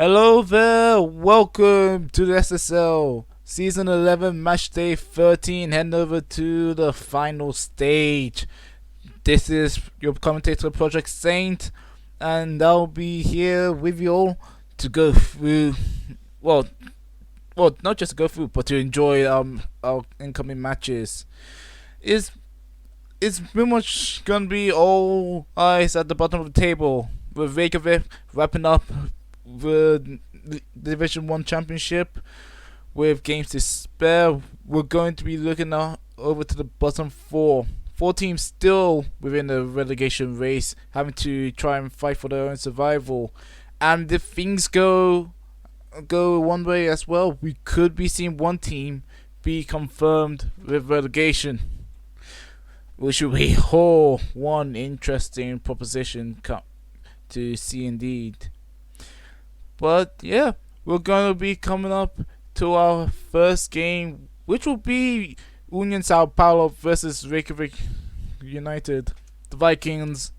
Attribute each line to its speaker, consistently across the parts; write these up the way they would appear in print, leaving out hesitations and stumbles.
Speaker 1: Hello there, welcome to the SSL Season 11 Matchday 13, heading over to the final stage. This is your commentator Project Saint, and I'll be here with you all to go through, well, not just to go through, but to enjoy our incoming matches. It's pretty much gonna be all eyes at the bottom of the table, with Reykjavik wrapping up the Division 1 Championship with games to spare. We're going to be looking over to the bottom four. Four teams still within the relegation race, having to try and fight for their own survival. And if things go one way as well, we could be seeing one team be confirmed with relegation, which will be one interesting proposition to see indeed. But yeah, we're going to be coming up to our first game, which will be Union Sao Paulo versus Reykjavik United. The Vikings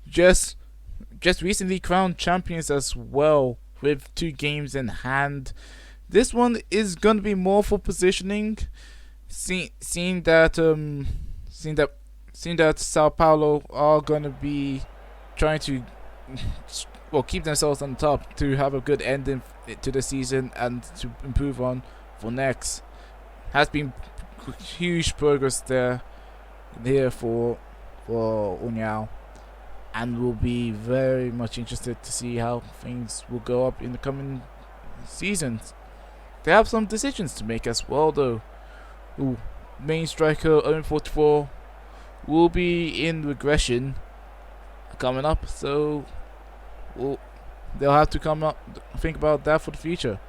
Speaker 1: just recently crowned champions as well, with 2 games in hand. This one is going to be more for positioning, seeing that Sao Paulo are going to be trying to keep themselves on top to have a good ending to the season and to improve on for next. Has been huge progress here for União, and will be very much interested to see how things will go up in the coming seasons. They have some decisions to make as well though. Main striker Owen 44 will be in regression coming up, so they'll have to think about that for the future.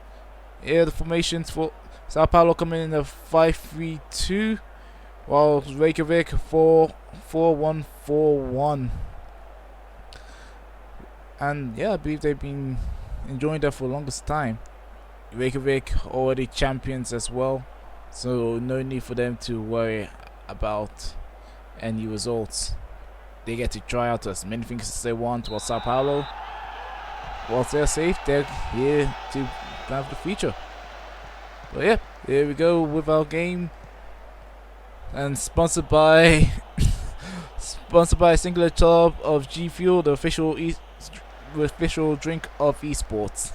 Speaker 1: Here the formations for Sao Paulo coming in a 5-3-2, while Reykjavik 4-1-4-1. And yeah, I believe they've been enjoying that for the longest time. Reykjavik already champions as well, so no need for them to worry about any results. They get to try out as many things as they want, while Sao Paulo, whilst they're safe, they're here to plan for the future. But yeah, here we go with our game, and sponsored by Singular Tub of G Fuel, the official drink of esports.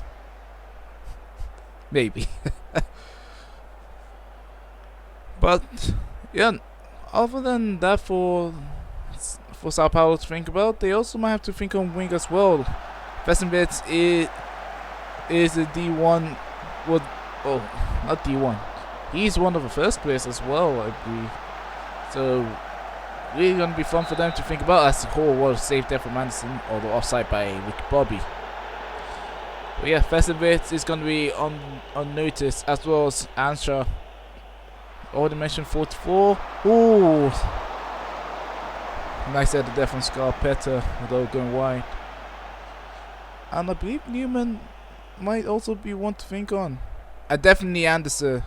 Speaker 1: Maybe. But yeah, other than that, for Sao Paulo to think about, they also might have to think on wing as well. Vesenbits is a D1. Not D1. He's one of the first players as well, I believe. So really gonna be fun for them to think about, as the whole was saved there from Anderson, although offside by Ricky Bobby. But yeah, Vesenbits is gonna be on notice, as well as Ansha. Already mentioned 44. Ooh. Nice at the death from Scarpetta, although going wide. And I believe Newman might also be one to think on. And definitely Anderson.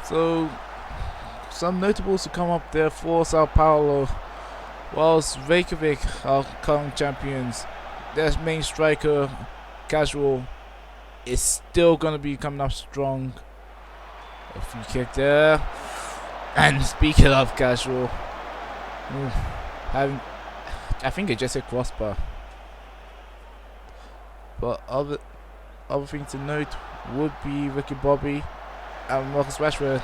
Speaker 1: So, some notables to come up there for Sao Paulo. Whilst Reykjavik are current champions, their main striker, Casual, is still going to be coming up strong. A free kick there. And speaking of Casual, I think it just hit crossbar. But other things to note would be Ricky Bobby and Marcus Rashford,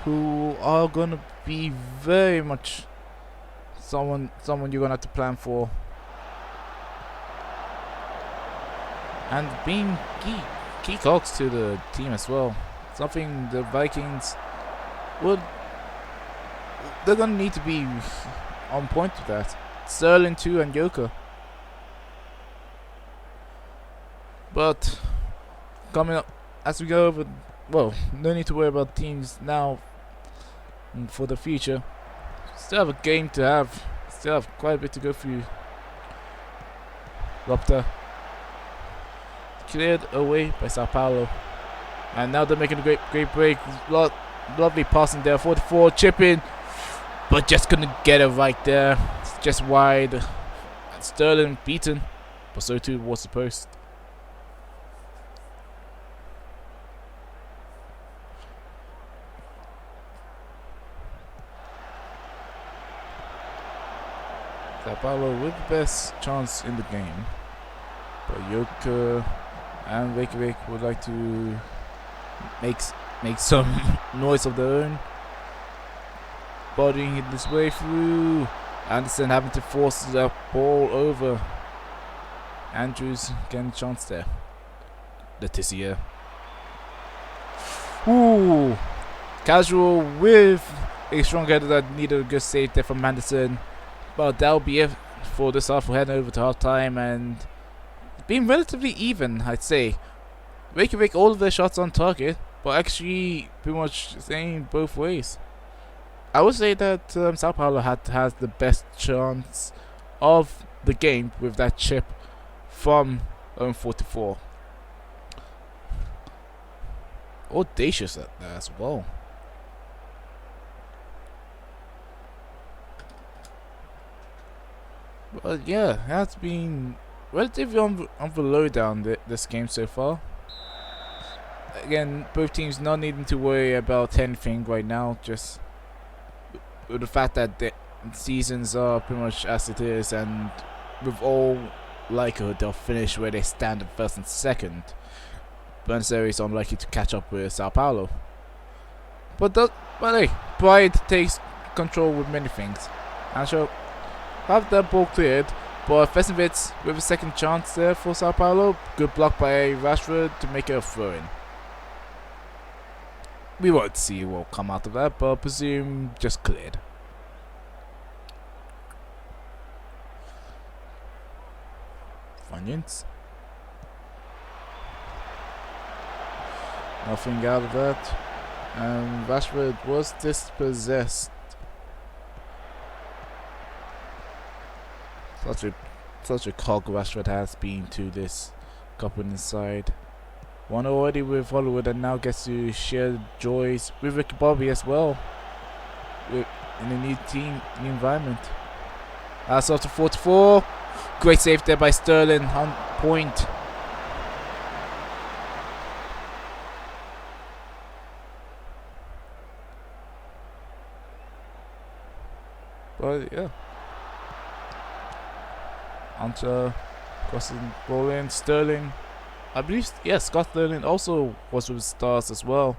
Speaker 1: who are gonna be very much someone you're gonna have to plan for, and being key cogs to the team as well. Something the Vikings they're gonna need to be on point with that. Sterling too, and Joker. But coming up as we go over, no need to worry about teams now for the future. Still have a game to have. Still have quite a bit to go through. Lopta cleared away by Sao Paulo. And now they're making a great break. Lovely passing there. 44 chip in, but just couldn't get it right there. just wide. Sterling beaten, but so too was the post. Sao Paulo with the best chance in the game, but Joker and Reykjavik would like to make some noise of their own, bodying his way through. Anderson having to force the ball over. Andrews getting a chance there. Leticia. Ooh, casual with a strong header that needed a good save there from Anderson. But that'll be it for this half. We're heading over to half time and being relatively even, I'd say. Reykjavik, all of their shots on target, but actually pretty much saying both ways. I would say that Sao Paulo has the best chance of the game with that chip from 44. Audacious at that as well. But yeah, it has been relatively on the lowdown this game so far. Again, both teams not needing to worry about anything right now, just with the fact that the seasons are pretty much as it is, and with all likelihood they'll finish where they stand in first and second. Buenos Aires are unlikely to catch up with Sao Paulo. But hey, pride takes control with many things. And so have that ball cleared, but Vesinovic with a second chance there for Sao Paulo. Good block by Rashford to make it a throw-in. We won't see what will come out of that, but I presume just cleared. Funyuns. Nothing out of that. And Rashford was dispossessed. Such a cog Rashford has been to this Copenhagen side. One already with Hollywood and now gets to share joys with Ricky Bobby as well. In a new team, new environment. That's after 44. Great save there by Sterling on point. But yeah. Hunter crossing ball in. Sterling. I believe, yes, Scott Sterling also was with Stars as well.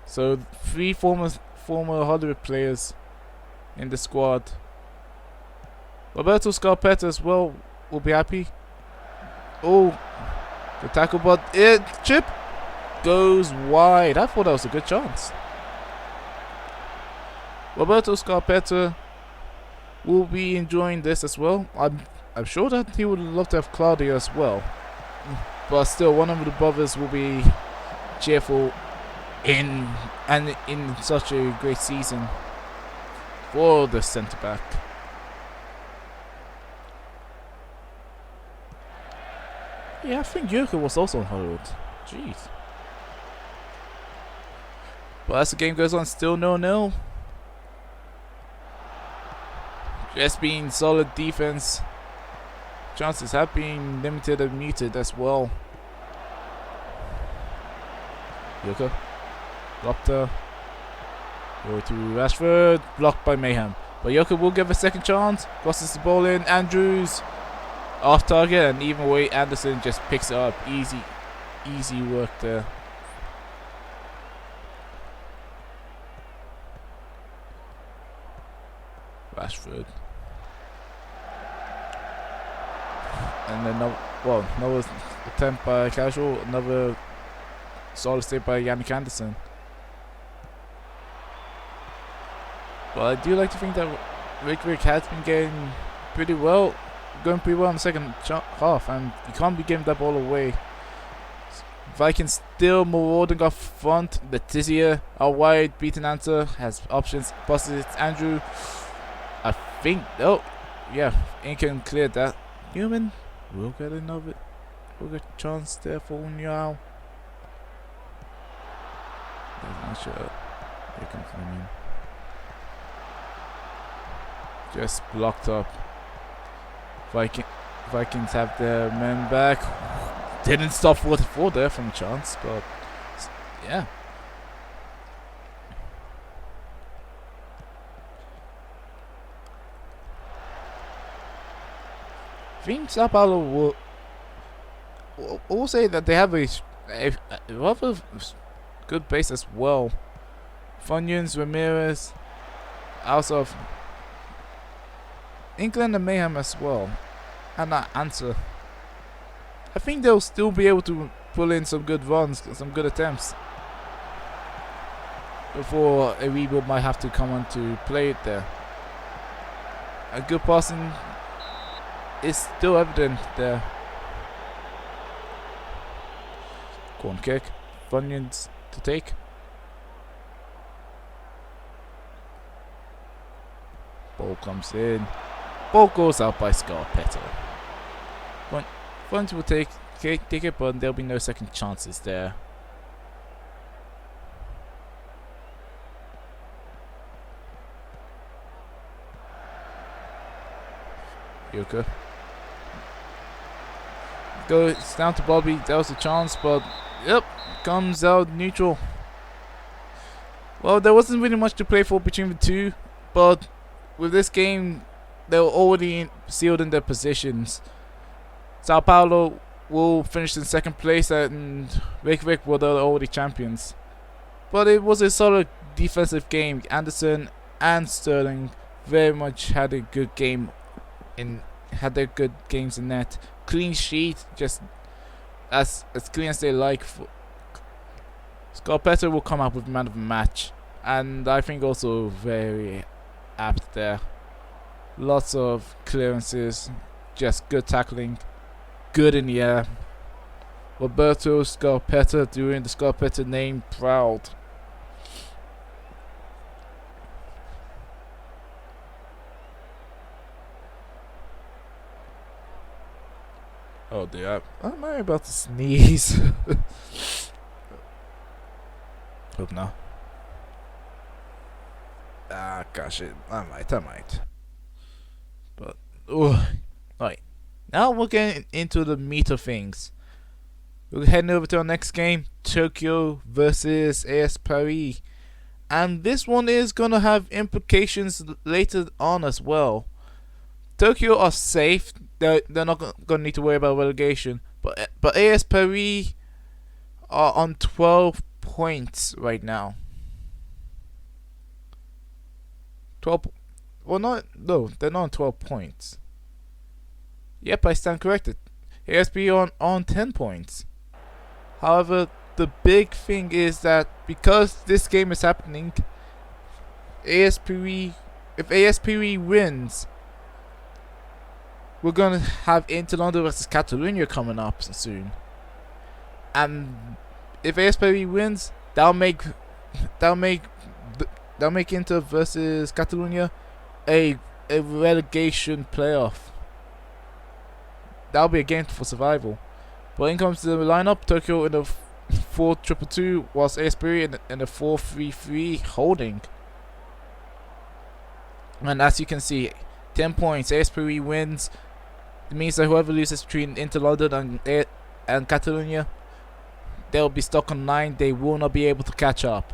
Speaker 1: So 3 former Hollywood players in the squad. Roberto Scarpetta as well will be happy. Oh, the tackle, but chip goes wide. I thought that was a good chance. Roberto Scarpetta will be enjoying this as well. I'm sure that he would love to have Claudio as well. But still, one of the brothers will be cheerful in such a great season for the centre back. Yeah, I think Jurgen was also on Hollywood. Jeez. But as the game goes on, still 0-0. Just being solid defense. Chances have been limited and muted as well. Yoko. Blocked her. Go to Rashford. Blocked by Mayhem. But Yoko will give a second chance. Crosses the ball in. Andrews. Off target, and even way Anderson just picks it up. Easy work there. Rashford. And then another attempt by Casual, another solid save by Yannick Anderson. But I do like to think that Rick has been going pretty well in the second half, and you can't be giving that ball away. Vikings still marauding off front. Letizia out wide, beaten answer, has options, passes it to Andrew. I think, oh, yeah, Incan cleared that. Newman will get another chance there for Uniao. Here comes Newman. just blocked up. Vikings have their men back. Didn't stop 44 there from a chance, but yeah. I think Sao Paulo will say that they have a rather good base as well. Funyuns, Ramirez, also England and Mayhem as well, and that answer. I think they'll still be able to pull in some good runs, some good attempts, before a rebuild might have to come on to play it there. A good passing is still evident there. Corn kick, Funyuns to take. Ball comes in. Ball goes out by Scarpetta. Funyuns will take it, but there'll be no second chances there. Yuka. Goes down to Bobby. That was a chance, but yep, comes out neutral. Well, there wasn't really much to play for between the two, but with this game, they were already sealed in their positions. Sao Paulo will finish in second place, and Reykjavik were the already champions. But it was a solid defensive game. Anderson and Sterling very much had a good game. Had their good games in net. Clean sheet, just as clean as they like. Scarpetta will come up with man of the match, and I think also very apt there. Lots of clearances, just good tackling, good in the air. Roberto Scarpetta doing the Scarpetta name proud. Oh dear, am I about to sneeze? Hope no. Ah, gosh, I might. But, right. Now we're getting into the meat of things. We're heading over to our next game, Tokyo versus AS Paris. And this one is going to have implications later on as well. Tokyo are safe. They're not going to need to worry about relegation. But AS Paris are on 12 points right now. 12. Well, no, they're not on 12 points. Yep, I stand corrected. AS Paris on 10 points. However, the big thing is that because this game is happening, if AS Paris wins, we're gonna have Inter London versus Catalonia coming up soon, and if AS Paris wins, that'll make Inter versus Catalonia a relegation playoff. That'll be a game for survival. But in comes the lineup: Tokyo in a 4-2-2, whilst AS Paris in a 4-3-3 holding. And as you can see, 10 points. AS Paris wins. It means that whoever loses between Inter London and Catalonia, they'll be stuck on 9. They will not be able to catch up.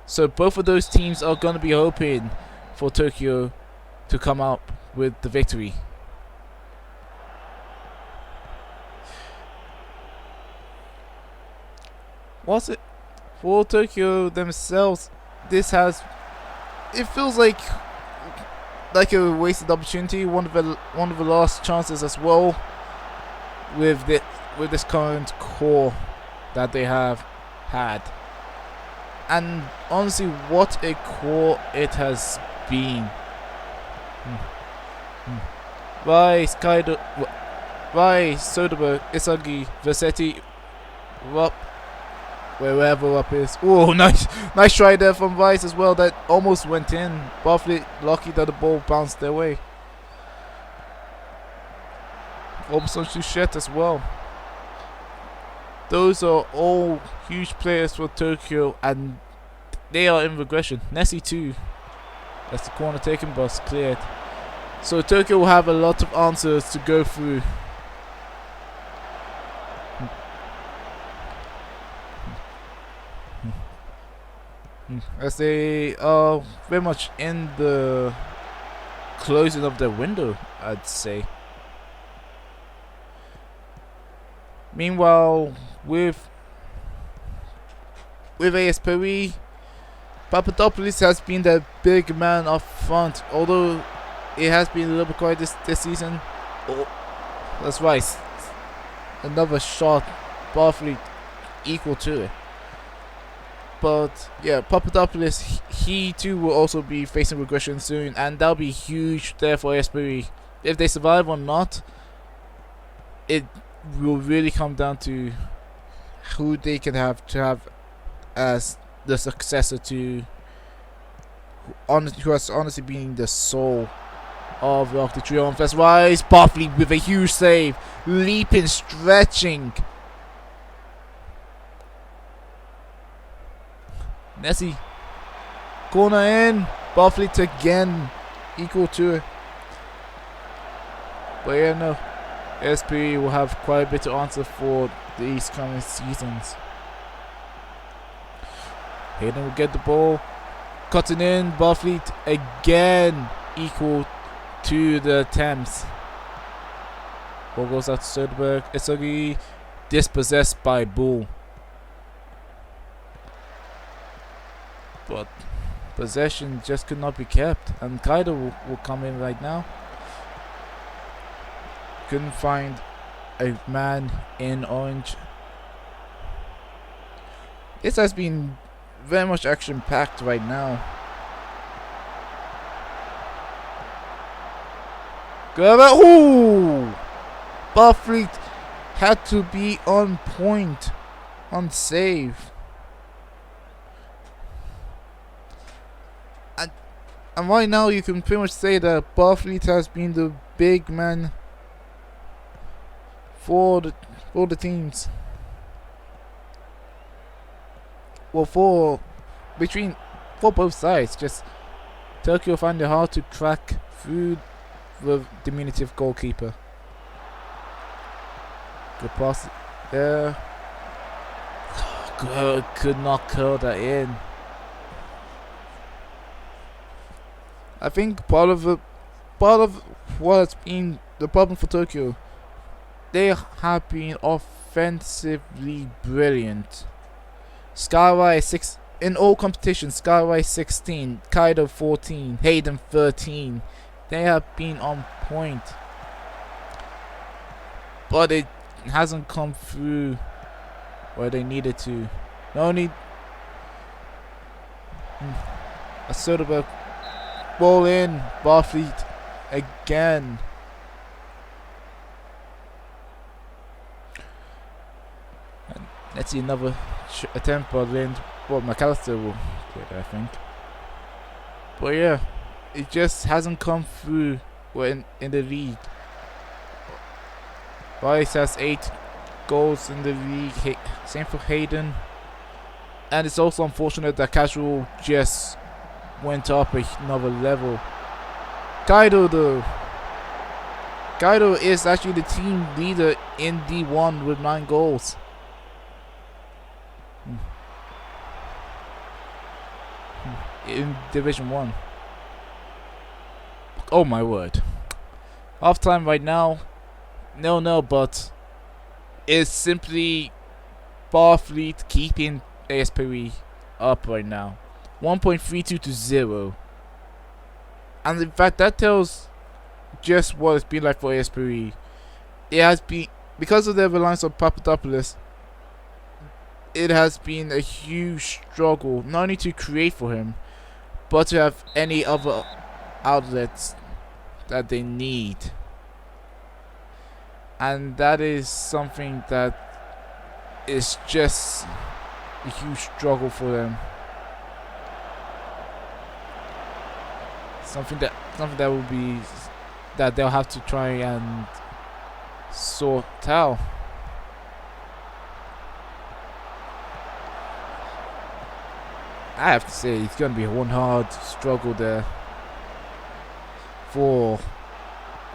Speaker 1: So both of those teams are going to be hoping for Tokyo to come up with the victory. Was it for Tokyo themselves? It feels like a wasted opportunity, one of the last chances as well, with this current core that they have had. And honestly, what a core it has been. Rice, Kaido, Soderberg, Isagi, Versetti, Rupp, wherever Rupp is. Oh, nice try there from Rice as well. That almost went in. Buffett lucky that the ball bounced their way. Robinson Suchet as well. Those are all huge players for Tokyo, and they are in regression. Nessie too. That's the corner taken, but cleared. So Tokyo will have a lot of answers to go through. As they are very much in the closing of their window, I'd say. Meanwhile, with ASPOE, Papadopoulos has been the big man up front, although it has been a little bit quiet this season. Oh, that's right. Another shot, Barfleet equal to it. But yeah, Papadopoulos, he too will also be facing regression soon, and that'll be huge there for ASPOE. If they survive or not, it will really come down to who they can have as the successor to who has honestly been the soul of Rock the Triumph. That's right, Barfleet with a huge save, leaping, stretching. Nessie, corner in, Barfleet again, equal to it. But yeah, no, SP will have quite a bit to answer for these coming seasons. Hayden will get the ball, cutting in, Barfleet again, equal to the Thames. Ball goes out to Söderberg. Esogi dispossessed by Bull. But possession just could not be kept, and Kaido will come in right now. Couldn't find a man in orange. This has been very much action packed right now. Ooh! Barfleet had to be on point on save. And right now you can pretty much say that Barfleet has been the big man for the teams. Well, for both sides. Just Tokyo find it hard to crack through the diminutive goalkeeper. Good pass there. Could not curl that in. I think part of what's been the problem for Tokyo, they have been offensively brilliant. Skywise 6 in all competitions. Skywise 16, Kaido 14, Hayden 13. They have been on point, but it hasn't come through where they needed to. Not only a Söderberg. Ball in, Barfleet again. And let's see another attempt by Lind. Well, McAllister will get it, I think. But yeah, it just hasn't come through in the league. Rice has 8 goals in the league. Same for Hayden. And it's also unfortunate that Casual just went up another level. Kaido though. Kaido is actually the team leader in D1 with 9 goals. In Division 1. Oh my word. Half time right now. No, but it's simply Barfleet keeping ASPOE up right now. 1.32 to 0. And in fact, that tells just what it's been like for ASPOE. It has been, because of their reliance on Papadopoulos, it has been a huge struggle, not only to create for him, but to have any other outlets that they need. And that is something that is just a huge struggle for them. Something that will be that they'll have to try and sort out. I have to say it's gonna be one hard struggle there for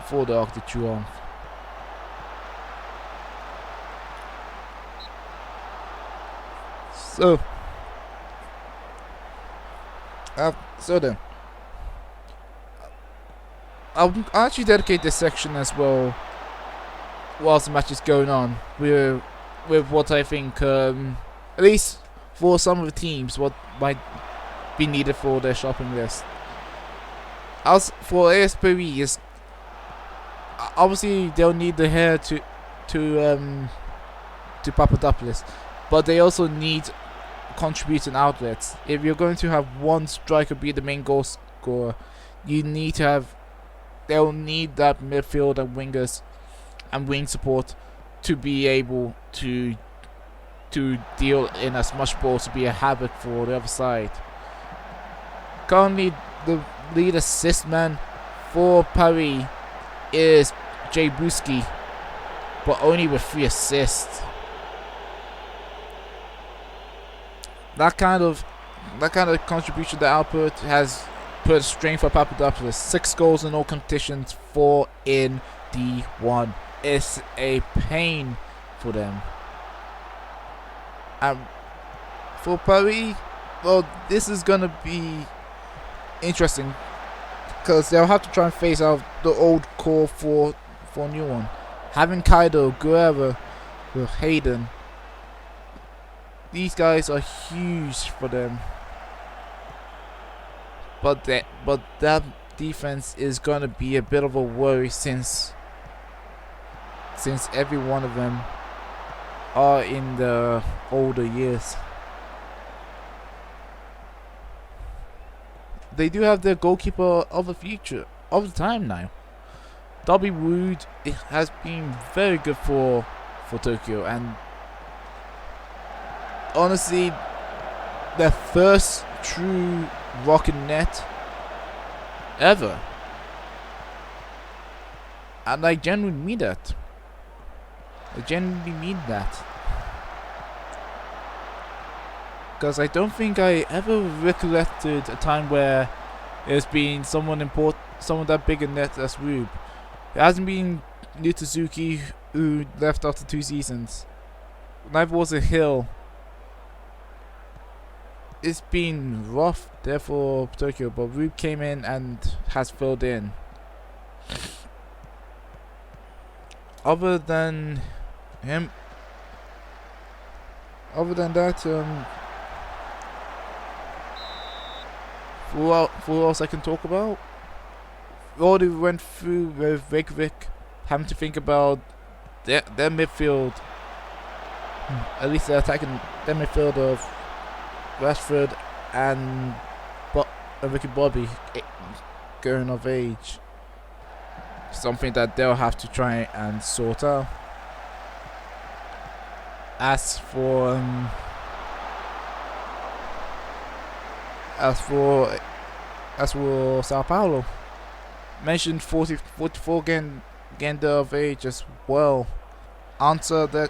Speaker 1: for the Arc de Triomphe. So then, I'll actually dedicate this section as well, whilst the match is going on, with what I think, at least for some of the teams, what might be needed for their shopping list. As for AS Paris, is obviously they'll need the hair to Papadopoulos, but they also need contributing outlets. If you're going to have one striker be the main goal scorer, you need to have. They'll need that midfield and wingers and wing support to be able to deal in as much ball to be a havoc for the other side. Currently, the lead assist man for Paris is Jay Bruschi, but only with 3 assists. That kind of contribution to output has put a strain for Papadopoulos. 6 goals in all competitions, 4 in D1. It's a pain for them. And for Paris, well, this is gonna be interesting because they'll have to try and phase out the old core for a new one. Having Kaido, Guerrero, with Hayden. These guys are huge for them, but that defense is gonna be a bit of a worry since every one of them are in the older years. They do have their goalkeeper of the future of the time now. Dobby Wood has been very good for Tokyo, and honestly, their first true rocket net ever. And I genuinely mean that. Because I don't think I ever recollected a time where there's been someone that big a net as Rube. It hasn't been Yu Suzuki, who left after 2 seasons. Neither was it Hill. It's been rough there for Tokyo, but Rube came in and has filled in. Other than that, who else I can talk about? We already went through with Reykjavik, having to think about their midfield. At least they're attacking their midfield of Rashford and Ricky Bobby going of age. Something that they'll have to try and sort out. As for Sao Paulo, mentioned 44 Gender of age as well. Answer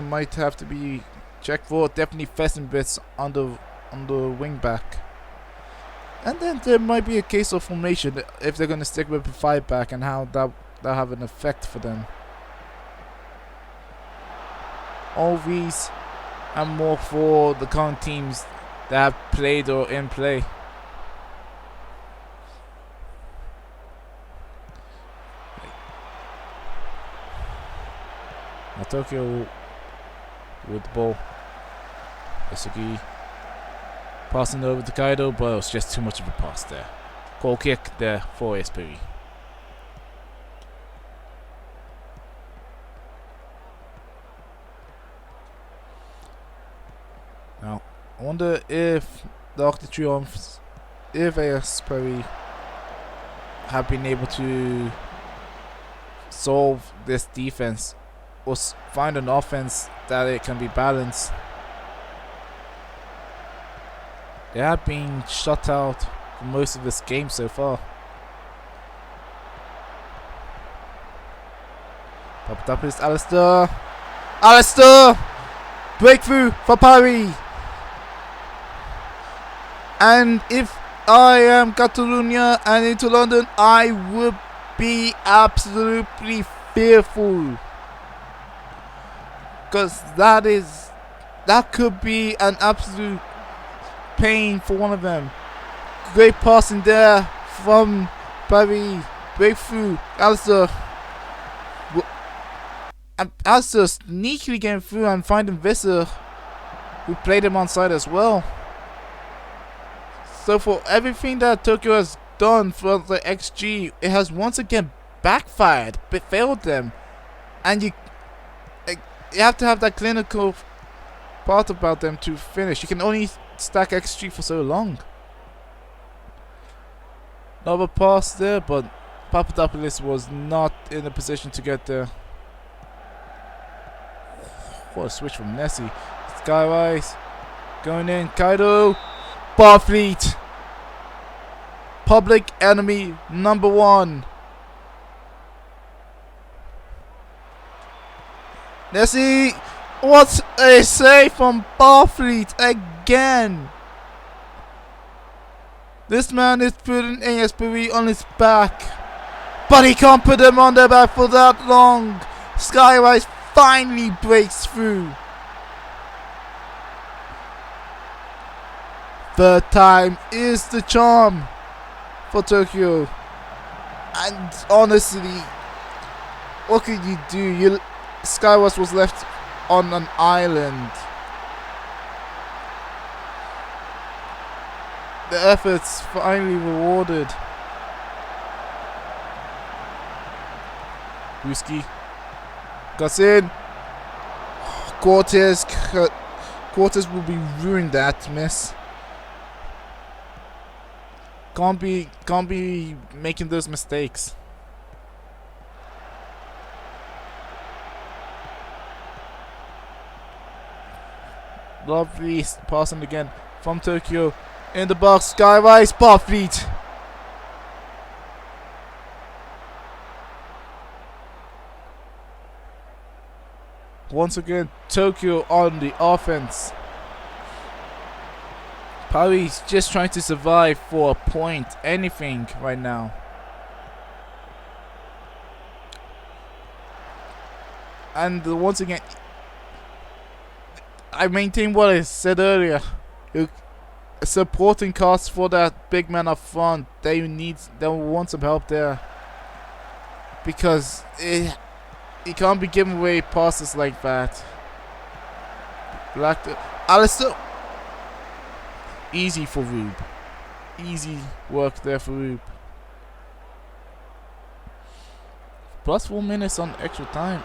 Speaker 1: might have to be checked for. Definitely Fessenbits on the wing back. And then there might be a case of formation if they're going to stick with the 5 back and how that have an effect for them. All these and more for the current teams that have played or in play. Now Tokyo with the ball. Isugi passing over to Kaido, but it was just too much of a pass there. Goal kick there for Esperi. Now, I wonder if the Arc de Triomphe, if Esperi have been able to solve this defense or find an offense that it can be balanced. They have been shut out for most of this game so far. Popped up is Alistair. Breakthrough for Paris. And if I am Catalonia and into London, I would be absolutely fearful, because that could be an absolute pain for one of them. Great passing there from Barry. Breakthrough. Alistair sneakily getting through and finding Visser, who played him on side as well. So for everything that Tokyo has done for the XG, it has once again backfired, but failed them. And you have to have that clinical part about them to finish. You can only stack XG for so long. Another pass there, but Papadopoulos was not in a position to get there. What a switch from Nessie. Skywise going in. Kaido. Barfleet. Public enemy number 1. Nessie. What a save from Barfleet again. This man is putting ASPV on his back, but he can't put him on their back for that long. Skywise finally breaks through. Third time is the charm for Tokyo. And honestly, what could you do? Skywise was left on an island. The efforts finally rewarded. Whiskey got in. Cortez will be ruined that miss. Can't be making those mistakes. Lovely passing again from Tokyo. In the box, Skywise, Barfleet. Once again, Tokyo on the offense. Paris just trying to survive for a point, anything right now. And once again, I maintain what I said earlier. Supporting cast for that big man up front. They want some help there, because he can't be giving away passes like that. Alistair. Easy for Rube. Easy work there for Rube. Plus 4 minutes on extra time.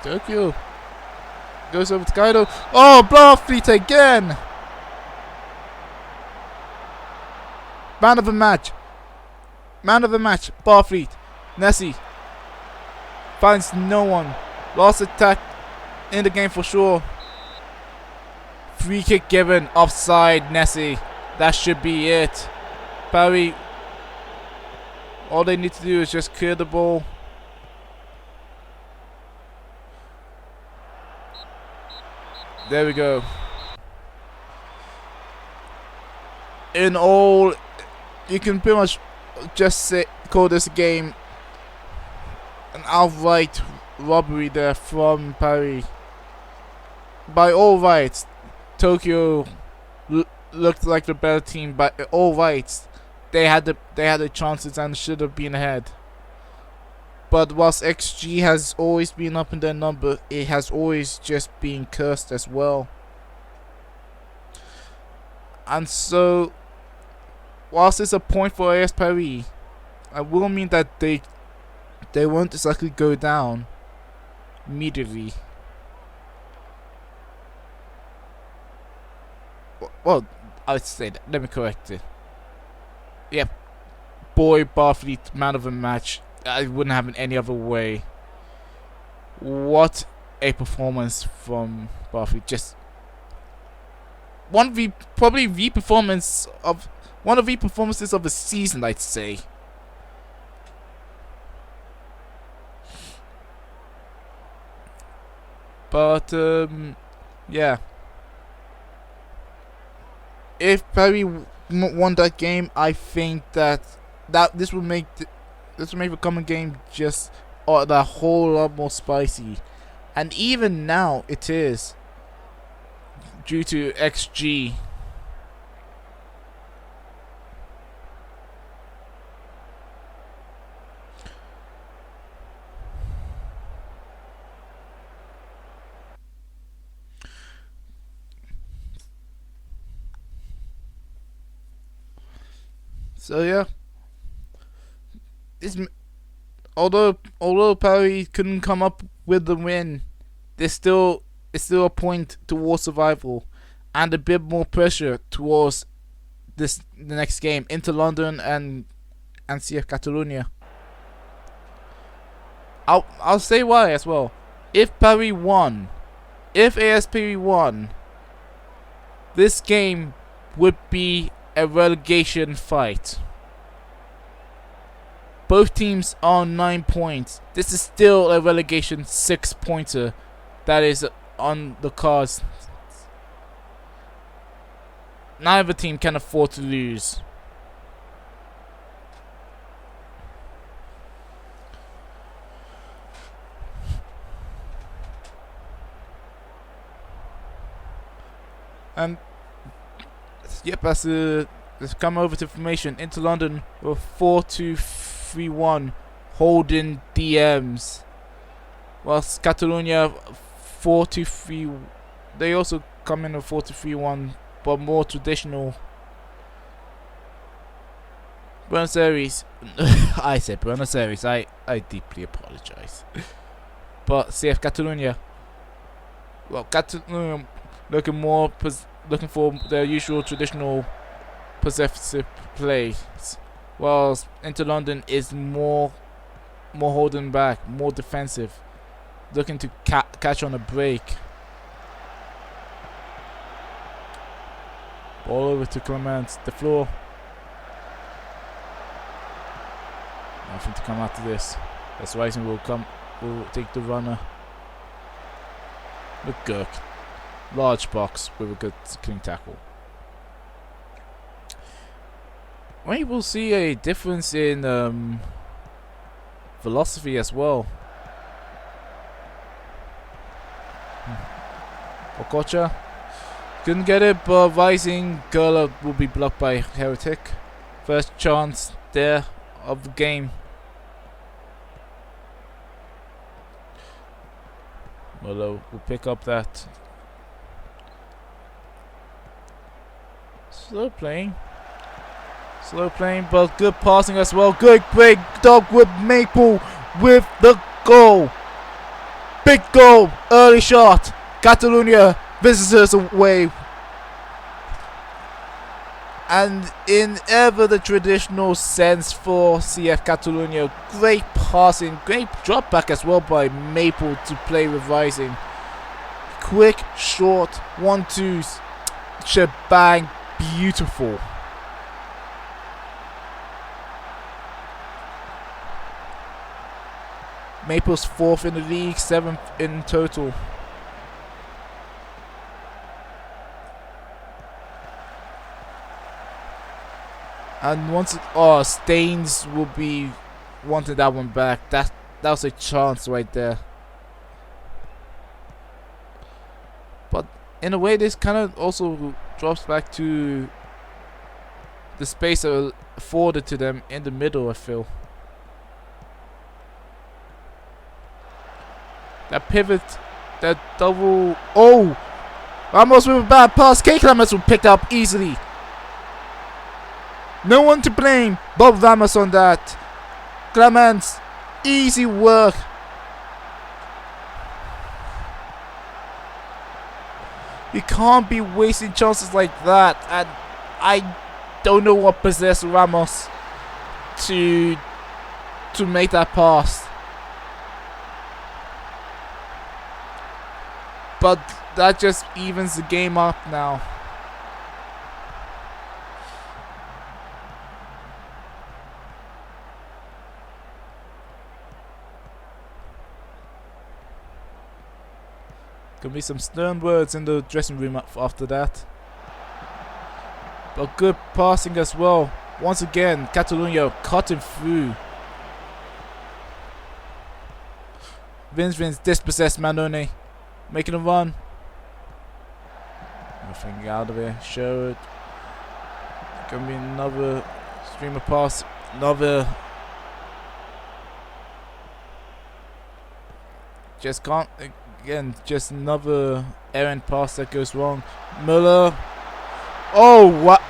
Speaker 1: Tokyo goes over to Kaido. Oh, Barfleet again! Man of the match. Man of the match. Barfleet. Nessie finds no one. Last attack in the game for sure. Free kick given. Offside. Nessie. That should be it. Barry. All they need to do is just clear the ball. There we go. In all, you can pretty much just call this game an outright robbery there from Paris. By all rights, Tokyo looked like the better team. By all rights, they had the chances and should have been ahead. But whilst XG has always been up in their number, it has always just been cursed as well. And so, whilst it's a point for AS Paris, I will mean that they won't exactly go down immediately. Well, I'd say that. Let me correct it. Yep. Boy, Barfleet, man of the match. I wouldn't have it any other way. What a performance from Barfleet. Just one of the performances of the season, I'd say. But yeah. If Paris won that game, I think that this will make the coming game just a whole lot more spicy. And even now, it is due to XG. So yeah, this although Paris couldn't come up with the win, it's still a point towards survival, and a bit more pressure towards the next game into London and CF Catalonia. I'll say why as well. If Paris won, if ASP won, this game would be a relegation fight. Both teams are on 9 points. This is still a relegation 6-pointer that is on the cards. Neither team can afford to lose. And yep, let's come over to formation. Into London with 4-2-3-1 holding DMs, whilst Catalonia 4-2-3. They also come in a 4-2-3-1, but more traditional. Buenos Aires. I said Buenos Aires. I deeply apologize. But CF Catalonia. Well, Catalonia looking for their usual traditional possessive play, whilst Inter London is more holding back, more defensive, looking to catch on a break. Ball over to Clement, the floor. Nothing to come after this. That's Rising will take the runner. Look good. Large box with a good clean tackle. We will see a difference in velocity as well. Okocha couldn't get it, but Rising Gurla will be blocked by Heretic. First chance there of the game. We'll pick up that. Slow playing, but good passing as well. Good break, Dogwood Maple with the goal. Big goal, early shot. Catalonia visitors away. And in ever the traditional sense for CF Catalonia, great passing, great drop back as well by Maple to play with Rising. Quick, short, 1-2s, shebang, beautiful. Maple's 4th in the league, 7th in total. And once Staines will be wanting that one back. That was a chance right there. But in a way, this kind of also drops back to the space afforded to them in the middle, I feel. That pivot, that double. Oh! Ramos with a bad pass. K. Clements will pick up easily. No one to blame. Bob Ramos on that. Clements, easy work. You can't be wasting chances like that. And I don't know what possessed Ramos to make that pass. But that just evens the game up now. Gonna be some stern words in the dressing room after that. But good passing as well. Once again, Catalunya cutting through. Vince dispossessed Manone. Making a run. Nothing out of it. Show it. Gonna be another streamer pass. Another. Just can't. Again, just another errant pass that goes wrong. Müller. Oh, what?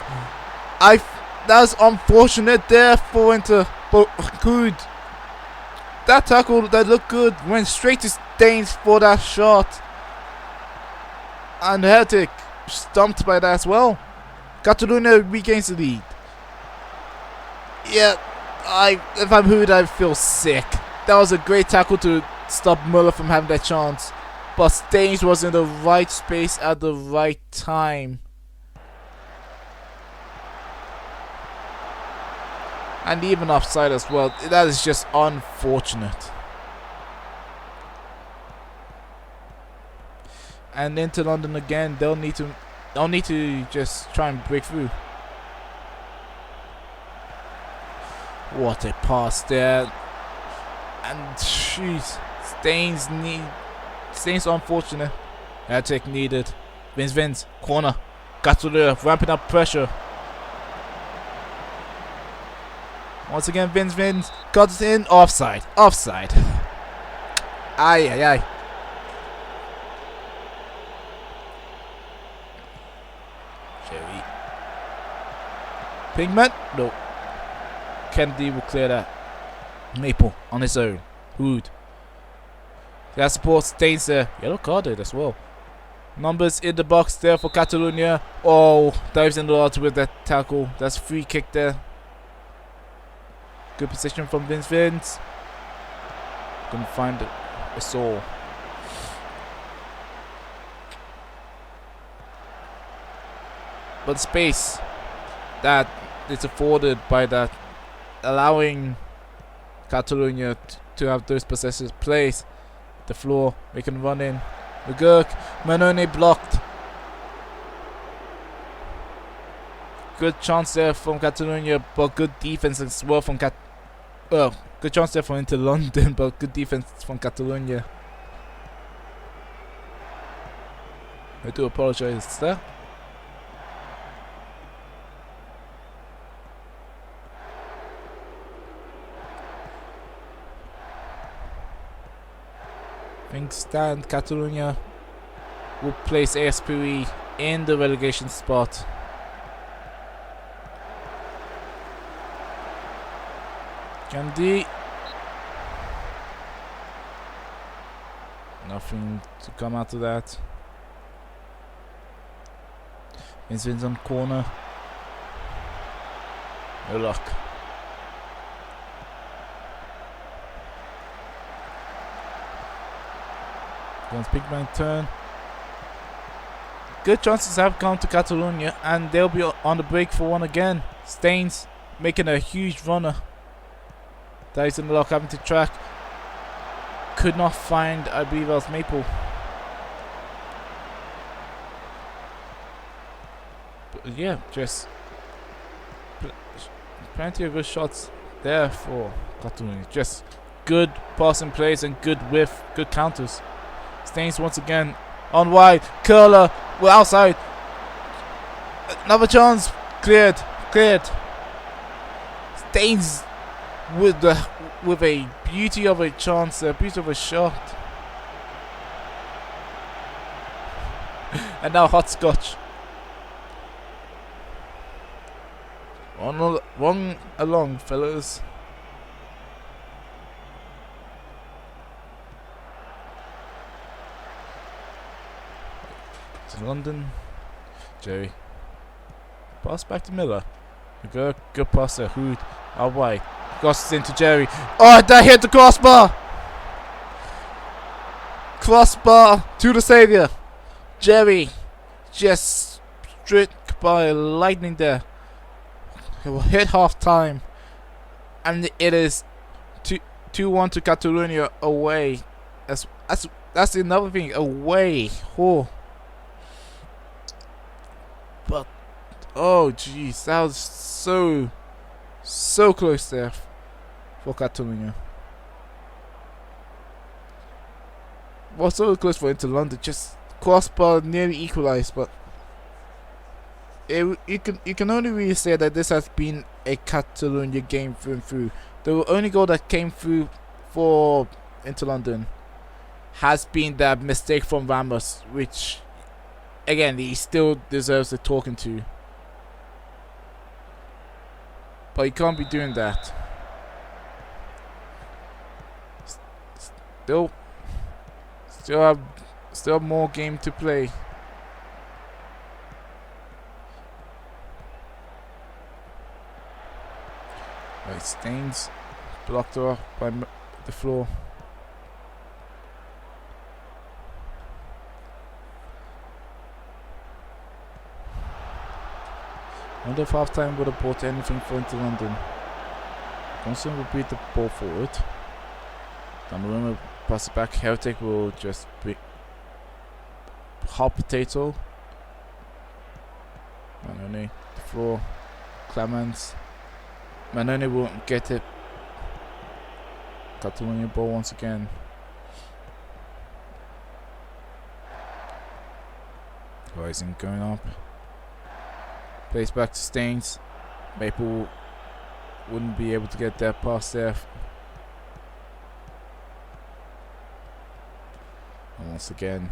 Speaker 1: That's unfortunate there for Inter. But good. That tackle that looked good went straight to Staines for that shot. And Hertic stumped by that as well. Catalunya regains the lead. Yeah, if I'm Hood, I feel sick. That was a great tackle to stop Müller from having that chance. But Staines was in the right space at the right time. And even offside as well. That is just unfortunate. And into London again. They'll need to just try and break through. What a pass there. And jeez, Staines unfortunate. Attack needed. Vince corner. Catalunya ramping up pressure. Once again, Vince cuts in. Offside. Aye. Jerry. Pigment? No. Kennedy will clear that. Maple on his own. Hood. That support Stains there. Yellow carded as well. Numbers in the box there for Catalunya. Oh, dives in the water with that tackle. That's free kick there. Good position from Vince. Couldn't find a soul. But space that is afforded by that, allowing Catalunya to have those possessions place. The floor, we can run in. McGurk, Manone blocked. Good chance there from Catalunya, but good defense as well from good chance there from Inter London, but good defense from Catalunya. I do apologize there. Things stand, Catalunya will place ASPE in the relegation spot. Gandhi. Nothing to come out of that. Vince on corner. No luck. Once big man turn. Good chances have come to Catalunya, and they'll be on the break for one again. Staines making a huge runner. That is in the lock, having to track. Could not find, I believe it was Maple. But yeah, just plenty of good shots there for Catalunya. Just good passing plays and good whiff, good counters. Staines once again on wide. Curler, we're outside. Another chance. Cleared. Staines with a beauty of a chance, a beauty of a shot. And now hopscotch. Run along, fellas. To London. Jerry. Pass back to Miller. Good pass there. Hood. Out wide. Crosses into Jerry. Oh, that hit the crossbar. Crossbar to the saviour. Jerry just struck by lightning there. It will hit half time. And it is 2-1 to Catalunya away. That's another thing. Away. Oh. But Oh jeez, that was so close there for Catalonia. Was so close for Inter London. Just crossbar nearly equalised, but you can only really say that this has been a Catalonia game through and through. The only goal that came through for Inter London has been that mistake from Ramos, which again he still deserves the talking to. But you can't be doing that. Still have more game to play. Right, Staines blocked off by the floor. I wonder if half time would have brought anything for Inter London. Constant will beat the ball forward. Cameroon will pass it back. Heretic will just be hot potato. Manone, the floor. Clemens. Manone won't get it. Catalonia ball once again. Rising going up. Plays back to Staines. Maple wouldn't be able to get that pass there. And once again,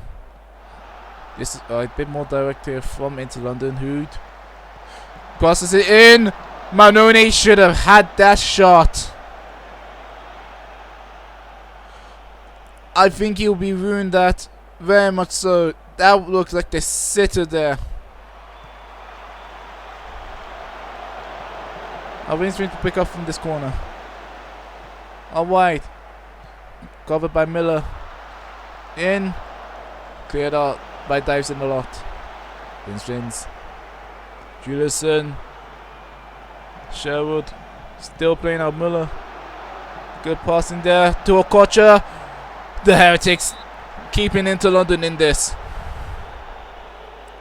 Speaker 1: this is a bit more direct here from Inter London. Hood passes it in. Manone should have had that shot. I think he'll be ruined that very much so. That looks like the sitter there. Alvin's trying to pick up from this corner. All wide. Covered by Miller. In. Cleared out by Dives in the lot. Vince. Juliusson. Sherwood. Still playing out Miller. Good passing there to Okocha. The Heretics keeping Inter London in this.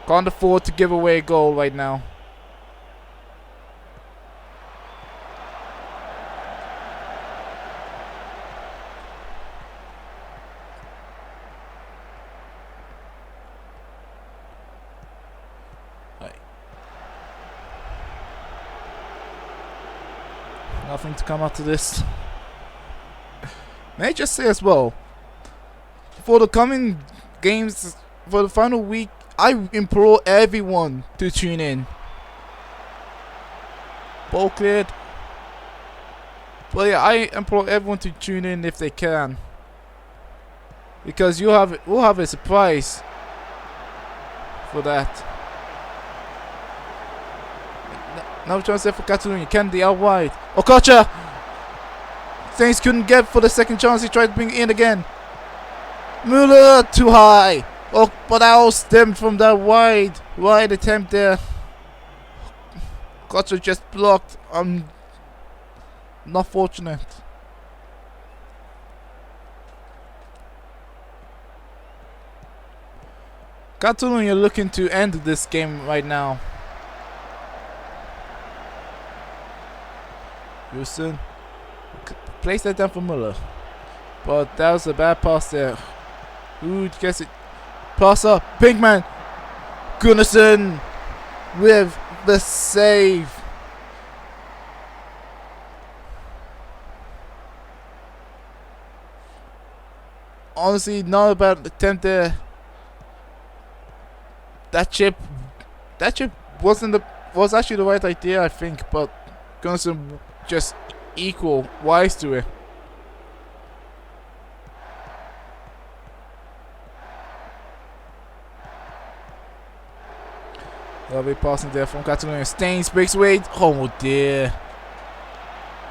Speaker 1: Can't afford to give away a goal right now. Nothing to come out of this. May I just say as well, for the coming games, for the final week, I implore everyone to tune in. Ball cleared. But yeah, I implore everyone to tune in if they can, because we'll have a surprise for that. Now chance there for Catalonia. Kennedy out wide. Okocha! Things couldn't get for the second chance. He tried to bring it in again. Müller too high. Oh, but that all stemmed from that wide attempt there. Okocha just blocked. Not fortunate. Catalonia looking to end this game right now. Houston place that down for Muller, but that was a bad pass there. Who gets it? Pass up, Pinkman, Gunnarsson with the save. Honestly, not a bad attempt there. That chip was actually the right idea, I think, but Gunnarsson just equal wise to it. Lovely passing there from Catalonia. Staines breaks away. Oh dear.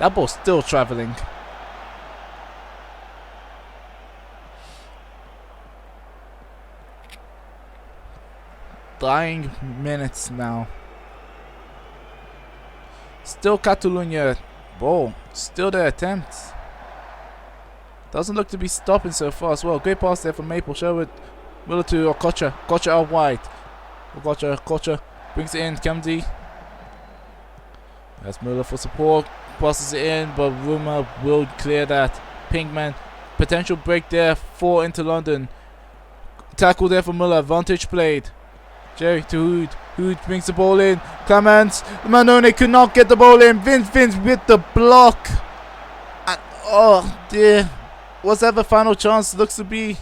Speaker 1: That ball's still travelling. Dying minutes now. Still Catalonia ball. Still their attempts. Doesn't look to be stopping so far as well. Great pass there from Maple. Sherwood. Miller to Okocha. Okocha out wide. Okocha brings it in. Kennedy That's Müller for support. Passes it in, but Ruma will clear that. Pinkman, potential break there for Inter London. Tackle there for Müller. Advantage played. Jerry to Hood. Hood brings the ball in. Clements. Manone could not get the ball in. Vince with the block. And, oh dear. What's that the final chance looks to be?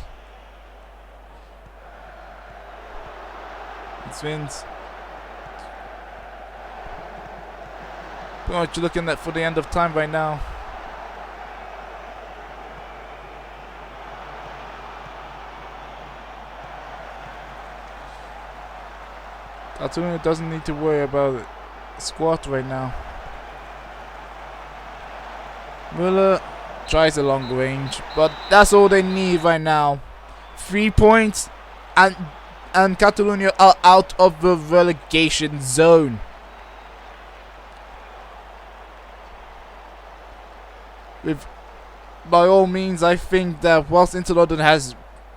Speaker 1: It's Vince. Pretty much looking at for the end of time right now. Altoona doesn't need to worry about squat right now. Müller tries a long range, but that's all they need right now. 3 points, and Catalonia are out of the relegation zone. By all means, I think that whilst Inter London has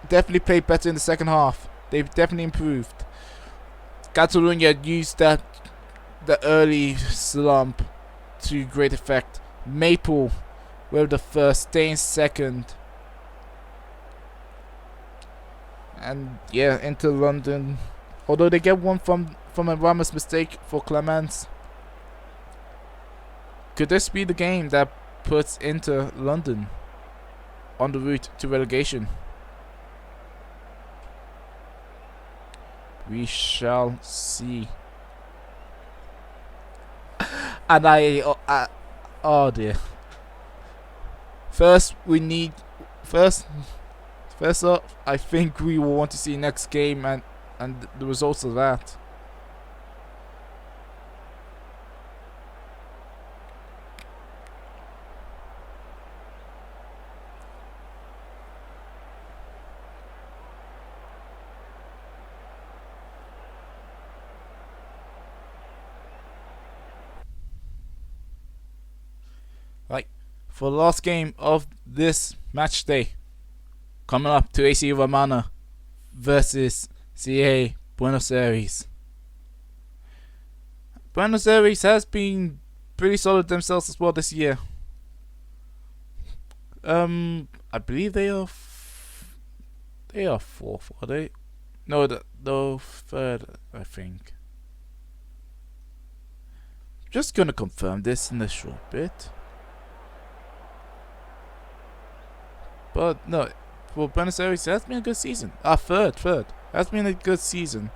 Speaker 1: definitely played better in the second half, they've definitely improved. Catalonia used the early slump to great effect. Maple were the first, staying second. And yeah, Inter London, although they get one from a Ramos mistake for Clements. Could this be the game that puts Inter London on the route to relegation? We shall see. And oh dear. First up, I think we will want to see next game and the results of that. Right, for the last game of this match day, coming up to AC Romana versus CA Buenos Aires. Buenos Aires has been pretty solid themselves as well this year. I believe they are fourth, are they? No, the third, I think. Just gonna confirm this in a short bit. But no, for Buenos Aires, it has been a good season. Third. Has been a good season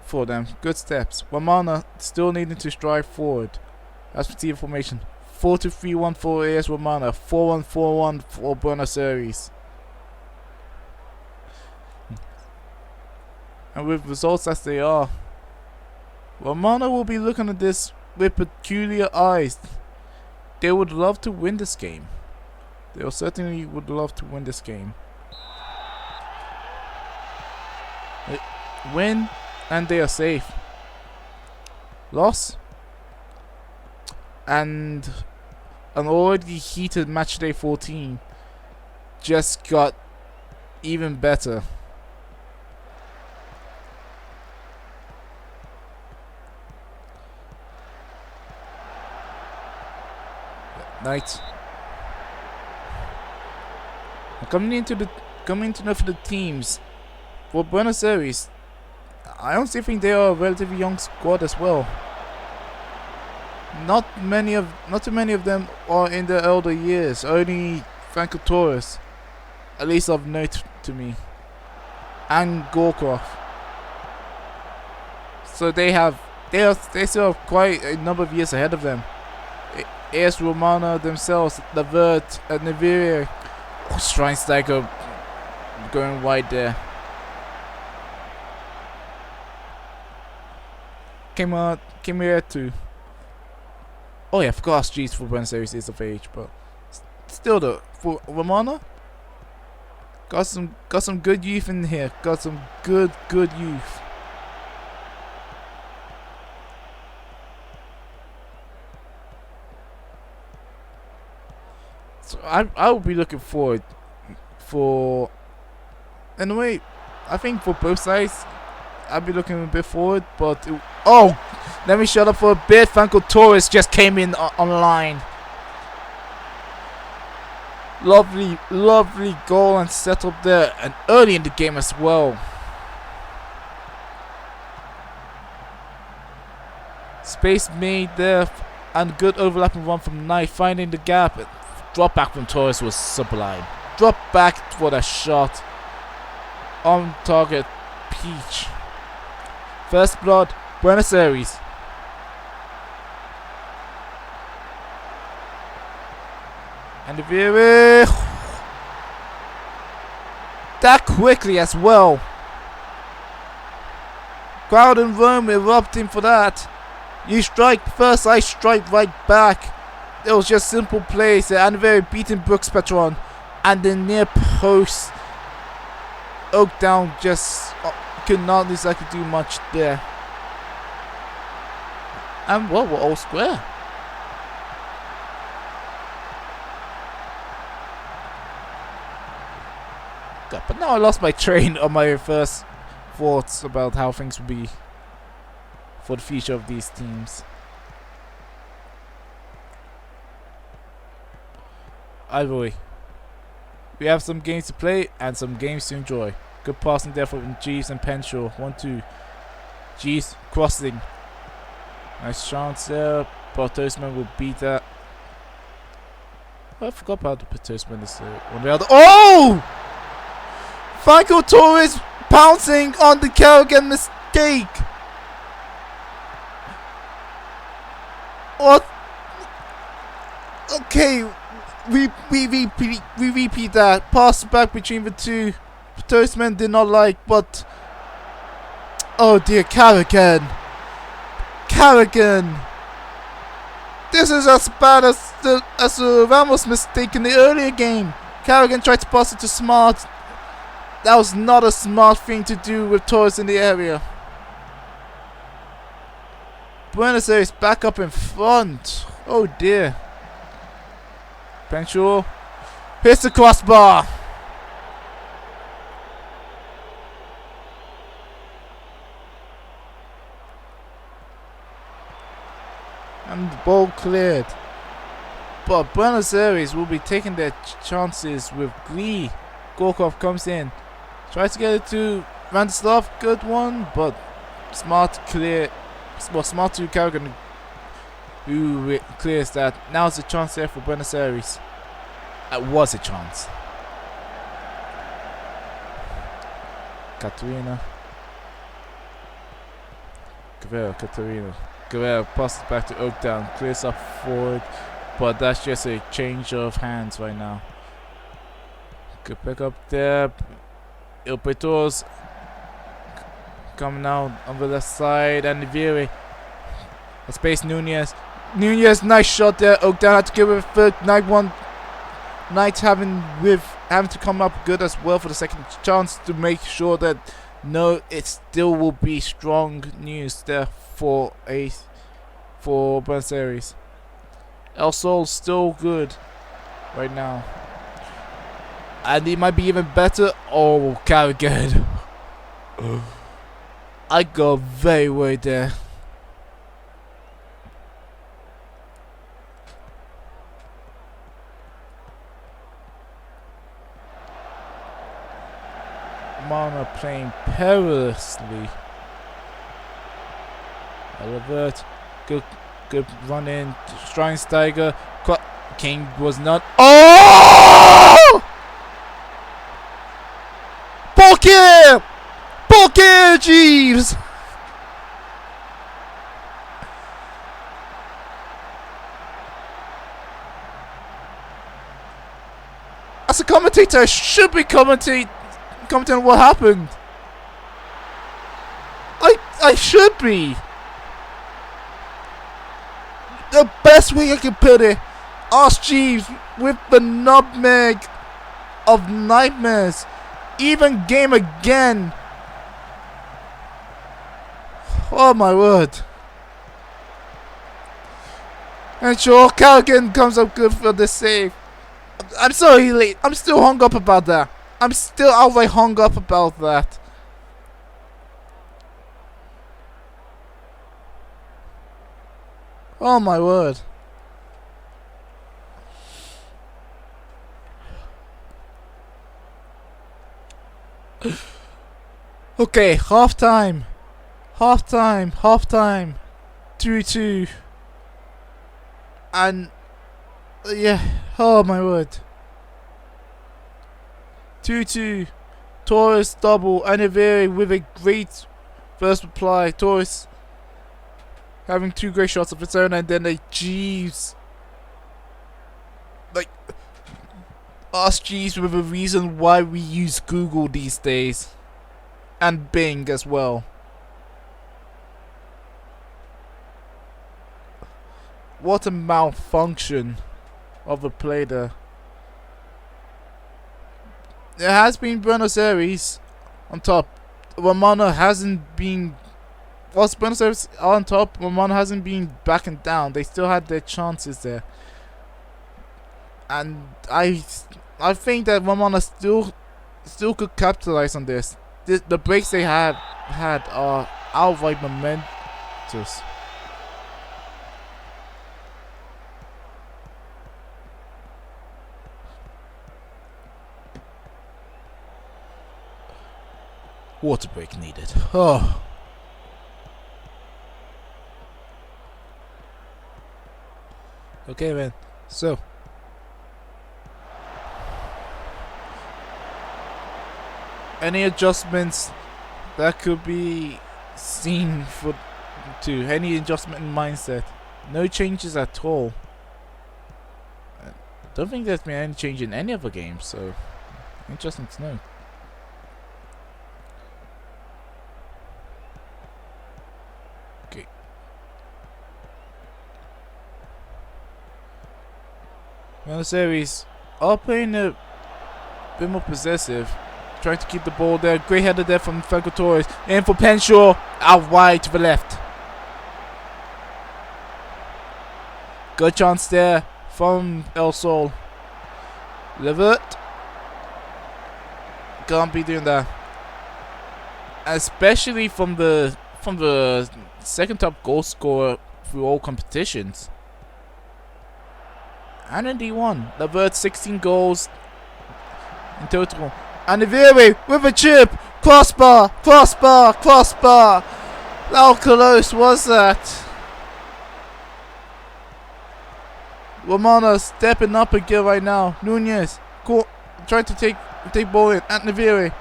Speaker 1: for them. Good steps. Romana still needing to strive forward. As for team formation, 4-2-3-1 for AS Romana, 4-1-4-1 for Buenos Aires. And with results as they are, Romana will be looking at this with peculiar eyes. They would love to win this game. They certainly would love to win this game. They win, and they are safe. Loss, and an already heated Matchday 14 just got even better. Night. Coming into know for the teams for Buenos Aires, I honestly think they are a relatively young squad as well. Not too many of them are in their elder years. Only Franco Torres, at least of note to me, and Gorkov. So they still have quite a number of years ahead of them. AS Romana themselves, Lavert and Niveria. Oh, Schweinsteiger going wide there. Came here too. Oh yeah, of course, G's for Buenos Aires is of age, but still though, for Romana, got some good youth in here. Got some good youth. So I will be looking forward for, in a way, I think for both sides, I'll be looking a bit forward, but Let me shut up for a bit. Franco Torres just came in online. Lovely, lovely goal and set up there, and early in the game as well. Space made there, and good overlapping run from Knight, finding the gap. Drop back from Torres was sublime. Drop back for that shot. On target, peach. First blood, Buenos Aires. And the view that quickly as well. Crowd in Rome erupting for that. You strike first, I strike right back. It was just simple plays there, and very beating Brooks Patron. And the near post. Oak down just could not exactly do much there. And well, we're all square. God, but now I lost my train on my first thoughts about how things will be for the future of these teams. Either way, we have some games to play and some games to enjoy. Good passing there from Jeeves and Penshaw. 1-2. Jeeves crossing. Nice chance there, but Toastman will beat that. Oh, I forgot about the Toastman is on the other. Oh! Franco Torres pouncing on the Kerrigan mistake. What? Okay, we repeat that. Pass back between the two. Toastman did not like, but oh dear, Kerrigan. Kerrigan. This is as bad as the Ramos mistake in the earlier game. Kerrigan tried to pass it to Smart. That was not a smart thing to do with Torres in the area. Buenos Aires back up in front. Oh dear. Penshaw hits the crossbar. And the ball cleared. But Buenos Aires will be taking their chances with glee. Gorkov comes in. Tries to get it to Randislav. Good one. But Smart clear. Well, Smart to Kerrigan, who clears that. Now it's a chance there for Buenos Aires. It was a chance. Katerina. Guerrero passes back to Oakdown. Clears up forward. But that's just a change of hands right now. Good pick up there. Il Petros coming out on the left side, and Viri. A space Nunez. Nunez, nice shot there. Oakdown had to give it a third. Knight having to come up good as well for the second chance to make sure that no, it still will be strong news there for Buenos Aires. El Sol still good right now. And it might be even better. Oh, Kerrigan. I got very worried there. Mana playing perilously. Alert. Good run in. Schweinsteiger. King was not. Oh! Poker, Jeeves! As a commentator, I should be commenting on what happened. I should be. The best way I can put it. Ask Jeeves with the nutmeg of nightmares. Even game again. Oh my word. And sure, Kerrigan comes up good for the save. I'm sorry late. I'm still hung up about that. I'm still outright hung up about that. Oh my word. Okay, half time. 2-2. And yeah, oh my word. 2-2. Torres double, Aniveri with a great first reply. Torres having two great shots of his own, and then a Jeeves. Like, ask Jeeves with a reason why we use Google these days. And Bing as well. What a malfunction of a play there. It has been Buenos Aires on top. Romano hasn't been. Whilst Buenos Aires are on top, Romano hasn't been backing down. They still had their chances there. And I think that Romano still could capitalize on this. The breaks they had are outright momentous. Water break needed. Oh. Okay, man. So. Any adjustments that could be seen to any adjustment in mindset? No changes at all. I don't think there's been any change in any other game, so interesting to know. Okay. Well, the series are playing a bit more possessive. Trying to keep the ball there. Great header there from Franco Torres. In for Penshaw. Out wide to the left. Good chance there from El Sol. Levert. Can't be doing that. Especially from the second top goal scorer through all competitions. And in D1. Levert 16 goals in total. And Iviri with a chip. Crossbar. How close was that? Romano stepping up again right now. Nunez trying to take ball in. And Iviri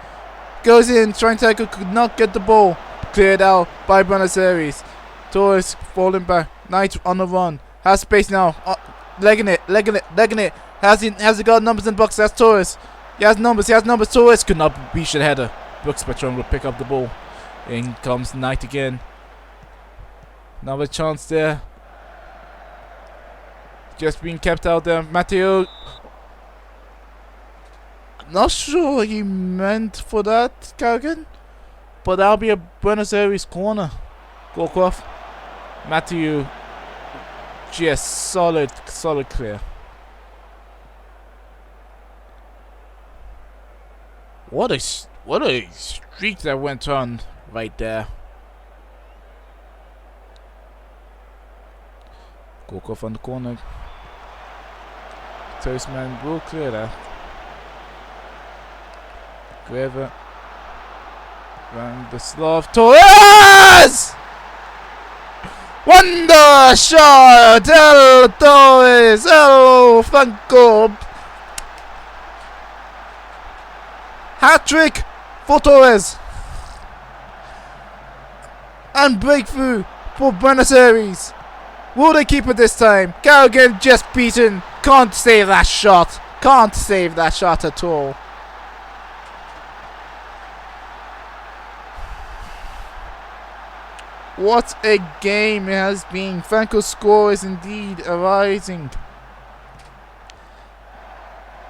Speaker 1: goes in, trying to tackle, could not get the ball. Cleared out by Buenos Aires. Torres falling back. Knight on the run. Has space now. Legging it. Has he got numbers in the box? That's Torres. He has numbers. Torres could not reach the header. Brooks Patron will pick up the ball. In comes Knight again. Another chance there. Just being kept out there. Matteo. Not sure what he meant for that, Carrigan. But that'll be a Buenos Aires corner. Gorkov. Matteo. Just solid clear. What a streak that went on right there. Gorkov on the corner. Toastman will clear that. Greva. Round the Slav. Torres! Wonder shot! El Torres! El Franco! Hat-trick for Torres! And breakthrough for Buenos Aires. Will they keep it this time? Carrigan just beaten. Can't save that shot. At all. What a game it has been. Franco's score is indeed arising.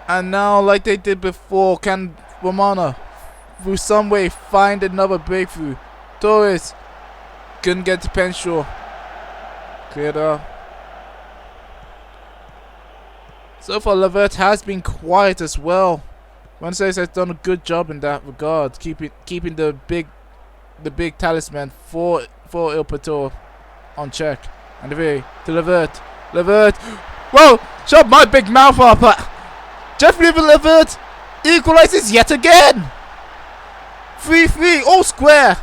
Speaker 1: And now, like they did before, can Romano, through some way, find another breakthrough? Torres couldn't get to Penshaw. Cleared up. So far, Levert has been quiet as well. Wednesdays has done a good job in that regard, keeping the big talisman for Il Pator on check. And to Levert. Levert. Whoa! Shut my big mouth up! Jeffrey Levert equalizes yet again! 3-3, all square!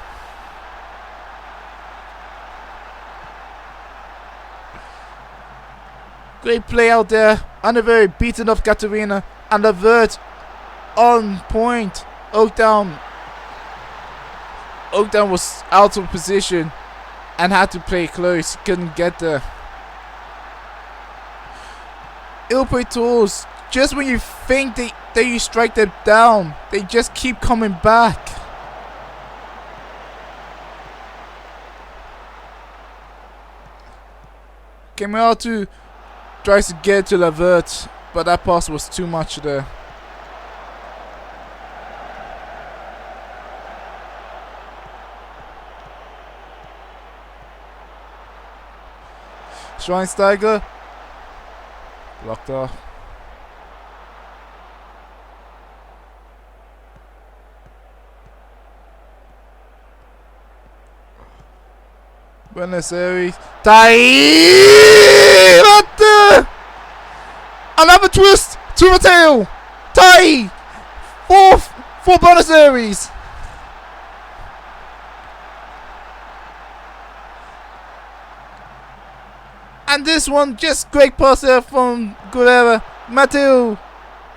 Speaker 1: Great play out there. André beaten up Katarina. And Levert on point. Oakdown was out of position and had to play close. He couldn't get there. Ill-played tools. Just when you think that you strike them down, they just keep coming back. Kemeratu tries to get to Levert, but that pass was too much there. Schweinsteiger blocked off. Buenos Aires. Another twist to Mateo. Tie. Fourth for Buenos Aires. And this one, just great pass there from Guerrero. Mateo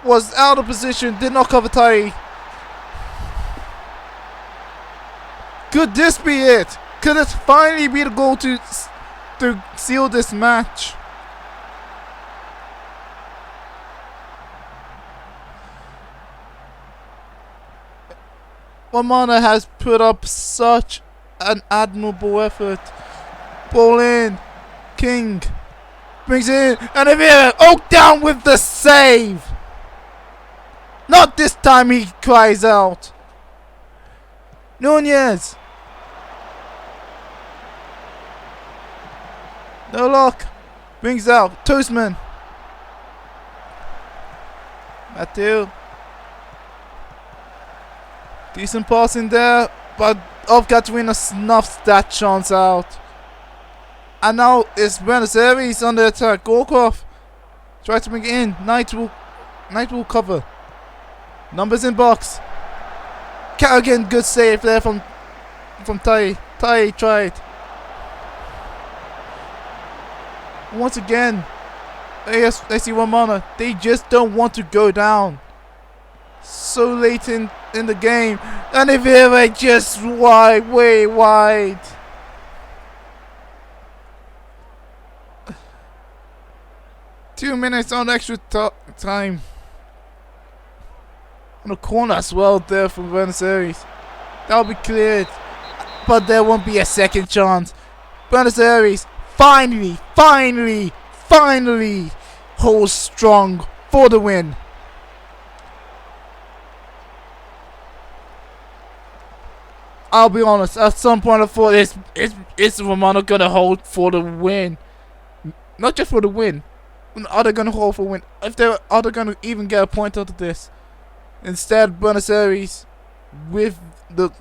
Speaker 1: was out of position, did not cover Tai. Could this be it? Could it finally be the goal to seal this match? Romana has put up such an admirable effort. Ball in. King brings it in, and Oak down with the save. Not this time, he cries out. Nunez. No luck. Brings out Toastman. Mateo. Decent passing there, but Katarina snuffs that chance out. And now it's Buenos Aires on the attack. Gorkov tries to bring it in. Knight will cover. Numbers in box. Again, good save there from Tai. Tai tried. Once again, they see Romana. They just don't want to go down. So late in the game. And Rivera just way wide. Two minutes on extra time. On the corner as well there from Buenos Aires. That'll be cleared. But there won't be a second chance. Buenos Aires finally holds strong for the win. I'll be honest, at some point I thought is Romano gonna hold for the win? Not just for the win. Are they gonna hold for a win? Are they gonna even get a point out of this? Instead, Buenos Aires with the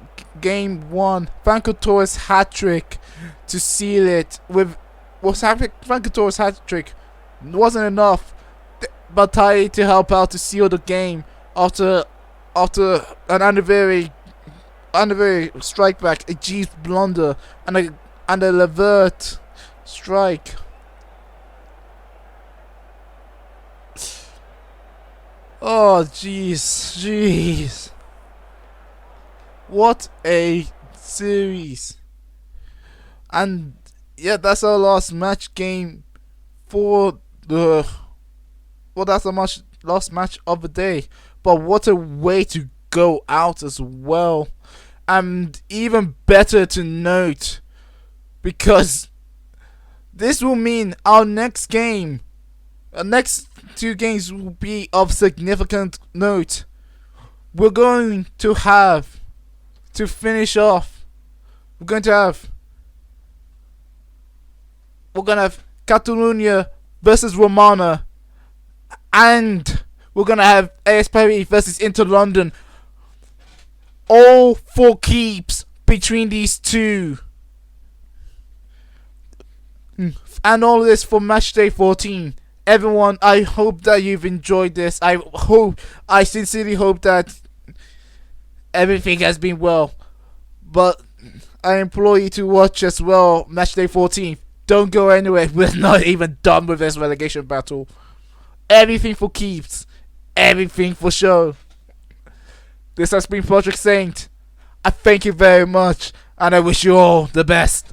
Speaker 1: game won. Franco Torres hat trick to seal it. Franco Torres hat trick wasn't enough, but Tai to help out to seal the game after an André strike back, a G's blunder, and a Levert strike. Oh, jeez. What a series. And yeah, that's our last match game that's our last match of the day. But what a way to go out as well. And even better to note, because this will mean our next two games will be of significant note. We're going to have to finish off. We're going to have Catalunya versus Romana, and we're gonna have AS Paris versus Inter London. All for keeps between these two. And all this for Matchday 14. Everyone, I hope that you've enjoyed this. I sincerely hope that everything has been well. But I implore you to watch as well Matchday 14. Don't go anywhere. We're not even done with this relegation battle. Everything for keeps. Everything for show. This has been Project Saint. I thank you very much, and I wish you all the best.